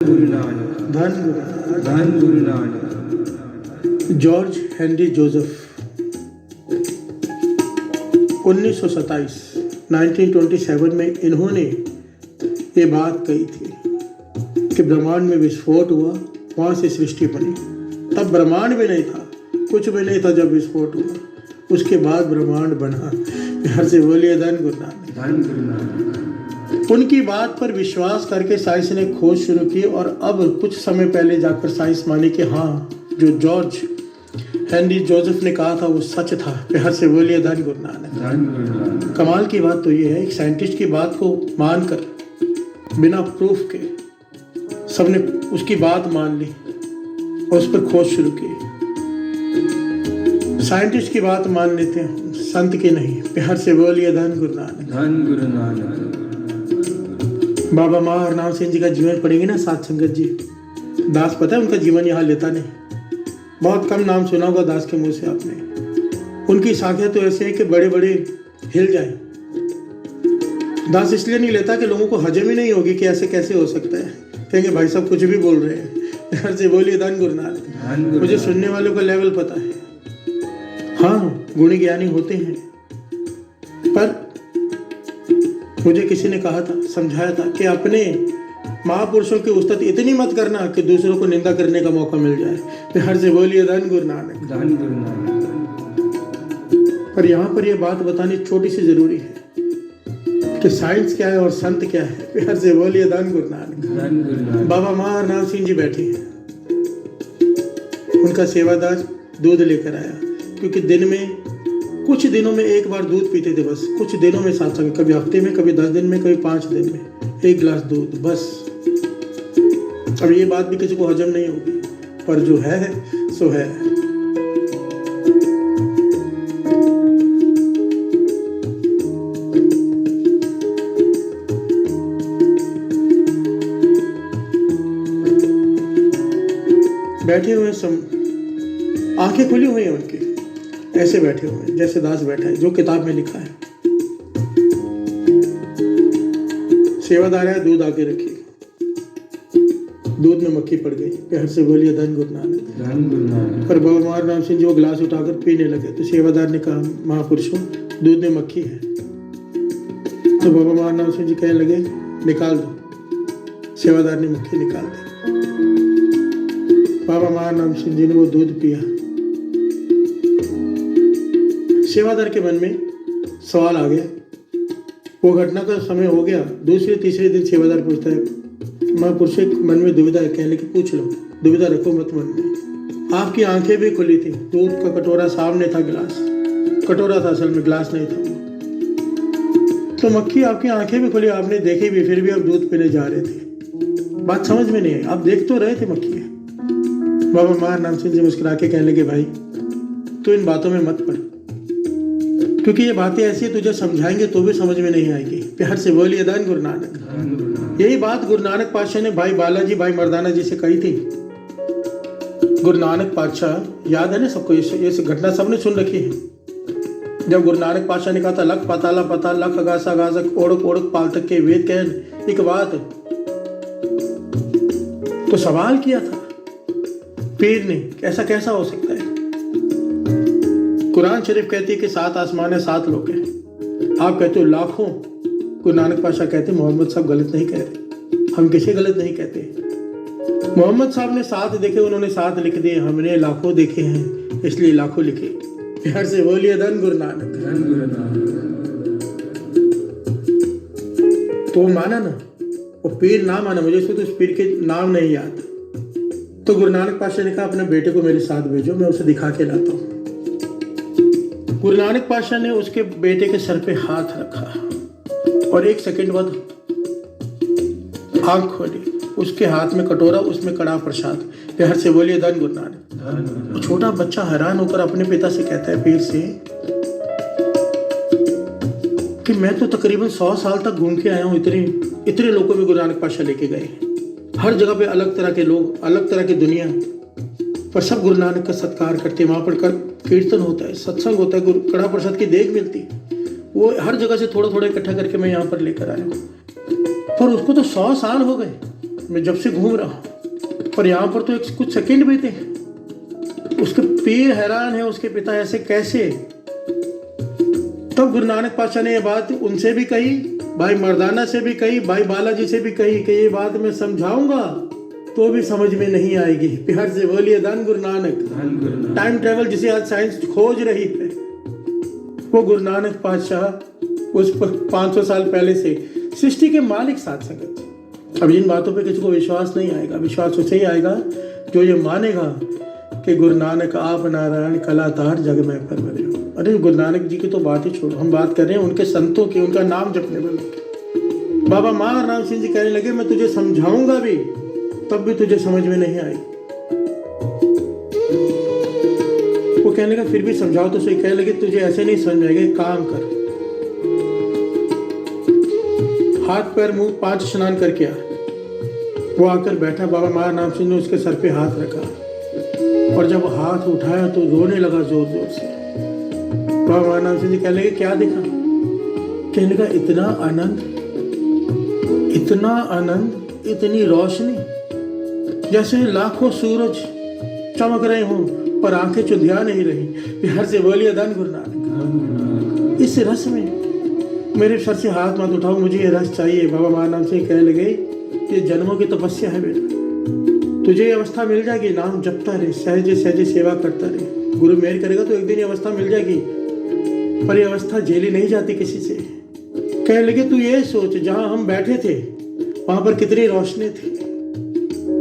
गुरु नानक, धन गुरु धन Guru Nanak. George Henry Joseph 1927 1927 में इन्होंने ये बात कही थी कि ब्रह्मांड में विस्फोट हुआ, वहाँ से सृष्टि बनी। तब ब्रह्मांड भी नहीं था, कुछ भी नहीं था जब विस्फोट हुआ, उसके बाद ब्रह्मांड बना। हर से बोलिए धन गुरु नानक, धन गुरु नानक। उनकी बात पर विश्वास करके साइंस ने खोज शुरू की और अब कुछ समय पहले जाकर साइंस मानी कि हाँ, जो जॉर्ज हेनरी जोसेफ ने कहा था वो सच था। प्यार से बोलिए धन गुरु नानक, धन गुरु नानक। कमाल की बात तो ये है, एक साइंटिस्ट की बात को मानकर बिना प्रूफ के सबने उसकी बात मान ली और उस पर खोज शुरू की। साइंटिस्ट की बात मान लेते हैं, संत की नहीं। प्यार से बोलिए धन गुरु नानक, धन गुरु नानक। बाबा माँ नाम सिंह जी का जीवन पढ़ेंगे ना, सात संगत जी। दास पता है उनका जीवन यहाँ लेता नहीं, बहुत कम नाम सुना होगा दास के मुंह से आपने। उनकी साखियाँ तो ऐसे हैं कि बड़े बड़े हिल जाए। दास इसलिए नहीं लेता कि लोगों को हजम ही नहीं होगी कि ऐसे कैसे हो सकता है, कहेंगे भाई साहब कुछ भी बोल रहे हैं। घर से बोलिए धन गुरु नानक। मुझे सुनने वालों का लेवल पता है। हाँ, गुणी ज्ञानी होते हैं, पर मुझे किसी ने कहा था, समझाया था कि अपने महापुरुषों की उस्तत इतनी मत करना कि दूसरों को निंदा करने का मौका मिल जाए। प्यार से बोलिए धन गुरु नानक, धन गुरु नानक। पर यहाँ पर यह बात बतानी छोटी सी जरूरी है कि साइंस क्या है और संत क्या है। प्यार से बोलिए धन गुरु नानक, धन गुरु नानक। बाबा महाराम सिंह जी बैठे हैं, उनका सेवादार दूध लेकर आया, क्योंकि दिन में कुछ दिनों में एक बार दूध पीते थे, बस कुछ दिनों में साथ, कभी हफ्ते में, कभी 10 दिन में, कभी 5 दिन में 1 गिलास दूध बस। अब ये बात भी किसी को हजम नहीं होगी, पर जो है सो है। बैठे हुए आंखें खुली हुई हैं उनकी, ऐसे बैठे हुए हैं जैसे दास बैठा है, जो किताब में लिखा है। सेवादार है, दूध आके रखी, दूध में मक्खी पड़ गई। प्यार से बोलिए धन गुरु नानक, धन गुरु नानक। पर बाबा महाराम सिंह जी वो गिलास उठाकर पीने लगे, तो सेवादार ने कहा, महापुरुषों दूध में मक्खी है। तो बाबा महाराम सिंह जी कहने लगे, निकाल दो। सेवादार ने मक्खी निकाल दी। बाबा महाराम सिंह जी ने वो दूध पिया। सेवादार के मन में सवाल आ गया, वो घटना का समय हो गया। दूसरे तीसरे दिन सेवादार पूछता है, महापुरुष के मन में दुविधा है, कहने की पूछ लो, दुविधा रखो मत मन में। आपकी आंखें भी खुली थी, दूध का कटोरा सामने था, गिलास कटोरा था असल में, गिलास नहीं था। तो मक्खी, आपकी आंखें भी खुली, आपने देखी भी, फिर भी आप दूध पीने जा रहे थे। बात समझ में नहीं आई, आप देख तो रहे थे मक्खी है। बाबा महाराम सिंह जी मुस्कुरा के कहने लगे, भाई तू इन बातों में मत पड़, क्योंकि ये बातें ऐसी है तुझे समझाएंगे तो भी समझ में नहीं आएगी। प्यार से बोलिए धन गुरु नानक। यही बात गुरु नानक पातशाह ने भाई बालाजी, भाई मर्दाना जी से कही थी। गुरु नानक पातशाह याद है ना सबको, ये घटना सबने सुन रखी है। जब गुरु नानक पातशाह ने कहा था, लख पाताला पताल, लख अगासा अगासक, ओढ़क ओढ़क पाल तक के वेद कहन एक बात, तो सवाल किया था पीर ने, ऐसा कैसा हो सकता है। कुरान शरीफ कहती है कि 7 आसमान है, 7 लोग हैं, आप कहते हो लाखों। गुरु नानक पातशाह कहते मोहम्मद साहब गलत नहीं कहते, हम किसी गलत नहीं कहते। मोहम्मद साहब ने 7 देखे, उन्होंने 7 लिख दिए, हमने लाखों देखे हैं इसलिए लाखों लिखे। प्यार से बोलिए धन गुरु नानक, धन गुरु नानक। तो माना ना, वो पीर ना माना, मुझे तो उस पीर के नाम नहीं याद। तो गुरु नानक पातशाह ने कहा, अपने बेटे को मेरे साथ भेजो, मैं उसे दिखा के लाता हूँ। गुरु नानक पातशाह ने उसके बेटे के सर पे हाथ रखा और 1 सेकंड बाद आंख खोली, उसके हाथ में कटोरा, उसमें कड़ा प्रसाद। प्यार से बोलिए धन गुरु नानक। छोटा बच्चा हैरान होकर अपने पिता से कहता है, पीर से, कि मैं तो तकरीबन 100 साल तक घूम के आया हूँ, इतने लोगों में गुरु नानक पातशाह लेके गए, हर जगह पे अलग तरह के लोग, अलग तरह की दुनिया, पर सब गुरु नानक का सत्कार करते हैं। वहाँ पर कीर्तन होता है, सत्संग होता है, गुरु कड़ा प्रसाद की देग मिलती है, वो हर जगह से थोड़ा थोड़ा इकट्ठा करके मैं यहाँ पर लेकर आया हूँ। पर उसको तो 100 साल हो गए, मैं जब से घूम रहा हूँ, पर यहाँ पर तो एक कुछ सेकंड बीते। उसके पीर हैरान है, उसके पिता ऐसे कैसे। तब गुरु नानक पातशाह ने ये बात उनसे भी कही, भाई मर्दाना से भी कही, भाई बालाजी से भी कही कि ये बात मैं समझाऊंगा तो भी समझ में नहीं आएगी। प्यार से बोलिए धन गुरु नानक। टाइम ट्रेवल जिसे आज साइंस खोज रही है, वो गुरु नानक पातशाह उस 500 साल पहले से सृष्टि के मालिक साथ संगत। अब इन बातों पे किसी को विश्वास नहीं आएगा। विश्वास उसे ही आएगा जो ये मानेगा कि गुरु नानक आप नारायण कलातार जग में परवरे हो। अरे गुरु नानक जी की तो बात ही छोड़ो, हम बात कर रहे हैं उनके संतों की, उनका नाम जपने वाले। बाबा मार नाम सिंह जी कहने लगे, मैं तुझे समझाऊंगा भी तब भी तुझे समझ में नहीं आई। वो कहने लगा फिर भी समझाओ तो सही। कहने लगे तुझे ऐसे नहीं समझ में आएगा, एक काम कर, हाथ पैर मुंह 5 स्नान करके आ। वो आकर बैठा, बाबा मार नाम सिंह ने उसके सर पे हाथ रखा और जब हाथ उठाया तो रोने लगा जोर जोर से। बाबा मार नाम सिंह जी कहने लगे क्या दिखा। कहने लगा इतना आनंद, इतना आनंद, इतनी रोशनी, जैसे लाखों सूरज चमक रहे हों पर आंखें चुंधिया नहीं रही। प्यार से बोलिए धन गुरु नानक। इस रस में मेरे सर से हाथ मत उठाओ, मुझे ये रस चाहिए। बाबा मार नाम सिंह कहने लगे ये जन्मों की तपस्या है बेटा, तुझे ये अवस्था मिल जाएगी। नाम जपता रहे, सहजे सहजे सेवा करता रहे, गुरु मेहर करेगा तो एक दिन ये अवस्था मिल जाएगी, पर ये अवस्था झेली नहीं जाती किसी से। कहने लगे तू ये सोच, जहां हम बैठे थे वहां पर कितनी रोशनी थी,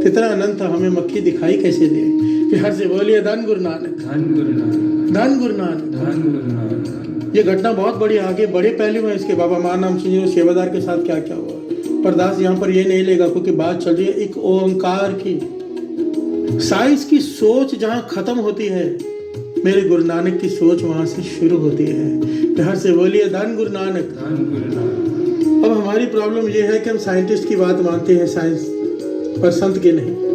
कितना आनंद था, हमें मक्खी दिखाई कैसे दे। प्यार से बोलिए धन गुरु नानक। धन गुरु नानक। धन गुरु नानक। धन गुरु नानक। ये घटना बहुत बड़ी आगे बड़े पहलू में इसके बाबा मार नाम सिंह जी सेवादार के साथ क्या क्या हुआ। पर दास यहाँ पर ये नहीं लेगा क्योंकि बात चल रही है एक ओंकार की। साइंस की सोच जहाँ खत्म होती है, मेरे गुरु नानक की सोच वहां से शुरू होती है। प्यार से बोलिए धन गुरु नानक। धन गुरु नानक। अब हमारी प्रॉब्लम ये है कि हम साइंटिस्ट की बात मानते हैं साइंस, पर संत की नहीं।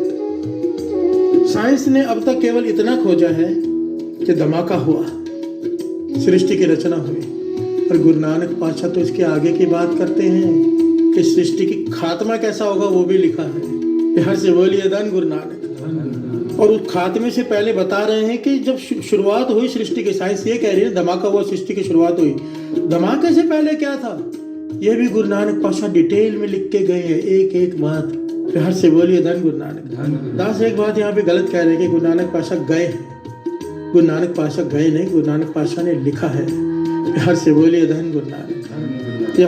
साइंस ने अब तक केवल इतना खोजा है कि धमाका हुआ, सृष्टि की रचना हुई, पर गुरु नानक पातशाह तो इसके आगे की बात करते हैं कि सृष्टि की खात्मा कैसा होगा वो भी लिखा है। प्यार से बोलिए धन गुरु नानक। और उस खात्मे से पहले बता रहे हैं कि जब शुरुआत हुई सृष्टि की, साइंस ये कह रही है धमाका हुआ, सृष्टि की शुरुआत हुई, धमाके से पहले क्या था ये भी गुरु नानक पातशाह डिटेल में लिख के गए हैं, एक एक बात। प्यार से बोलिए धन गुरु नानक। दास एक बात यहाँ पे गलत कह रहे हैं कि गुरु नानक पातशाह गए हैं। गुरु नानक पातशाह गए नहीं, गुरु नानक पातशाह ने लिखा है। प्यार से बोलिए धन गुरु नानक।